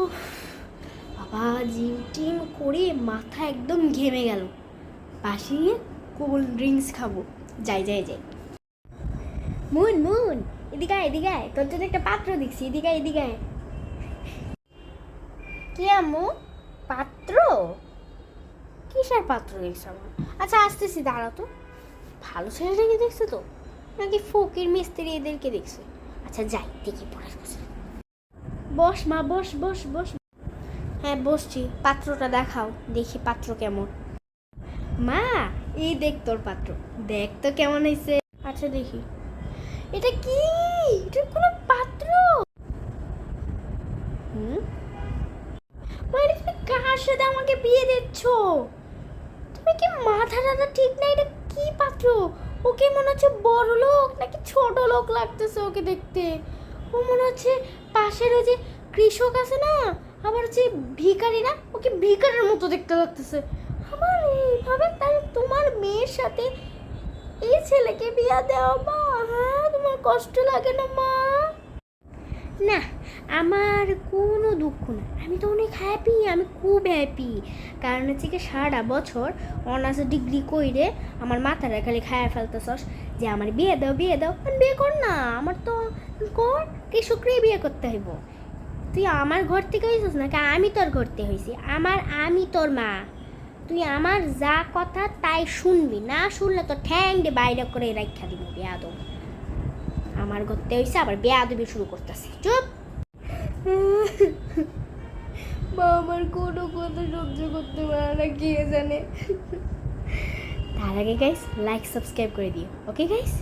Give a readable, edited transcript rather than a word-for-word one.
উফ, বাবা gym team করে মাথা একদম ঘেমে গেল। পাশে গিয়ে কোল্ড ড্রিঙ্কস খাবো। যাই যাই যাই। মুন মুন, এদিকে আয় এদিকে আয়, তোর জন্য একটা পাত্র দেখছি, এদিকে আয় এদিকে আয়। কি আম্মু? পাত্র? কিসের পাত্র দেখছো আমার? আচ্ছা আসতেছি, দাঁড়াও তো। ভালো ছেলেটাকে দেখছো তো, নাকি ফকির মিস্ত্রি এদেরকে দেখছো? আচ্ছা যাই দেখি পড়ে। বস মা, বস বস বস। হ্যাঁ বসছি, পাত্রটা দেখাও দেখি পাত্র কেমন। মা, এই দেখ তোর পাত্র, দেখ তো কেমন হয়েছে। আচ্ছা দেখি। এটা কি? এটা কোনো পাত্র? হুম, মা এটা তুমি কার সাথে আমাকে বিয়ে দিচ্ছ? তুমি কি মাথা টাথা ঠিক না? এটা কি পাত্র? ওকে মনে হচ্ছে বড় লোক নাকি ছোট লোক লাগতেছে ওকে দেখতে। ও মনে হচ্ছে পাশের ওই যে কৃষক আছে না, আবার হচ্ছে ভিখারি না, ওকে ভিখারির মতো দেখতে লাগতেছে আমার। এইভাবে তাই তোমার মেয়ের সাথে এই ছেলেকে বিয়া দেওয়া মা? হ্যাঁ, তোমার কষ্ট লাগে না মা? না, আমার কোনো দুঃখ না, আমি তো অনেক হ্যাপি, আমি খুব হ্যাপি। কারণ হচ্ছে কি সারাটা বছর অনার্স ডিগ্রি কইরে আমার মাথাটা খালি খায়া ফেলতেছস যে আমার বিয়ে দাও বিয়ে দাও। বিয়ে কর না, আমার তো কর, কৃষকরে বিয়ে করতে হইব। তুই আমার ঘর থেকে হয়েছিস নাকি আমি তোর ঘর থেকে হয়েছি? আমি তোর মা, তুই আমার যা কথা তাই শুনবি, না শুনলে তো ঠ্যাং দিয়ে বাইরে করে রাখা দিব বেয়াদব। আমার ঘরতে হয়েছে আবার বেয়াদবি শুরু করতেছে, চুপ। মা আমার কোনো কথা সহ্য করতে পারে না, কে জানে। তার আগে গাইস লাইক সাবস্ক্রাইব করে দিও, ওকে গাইস।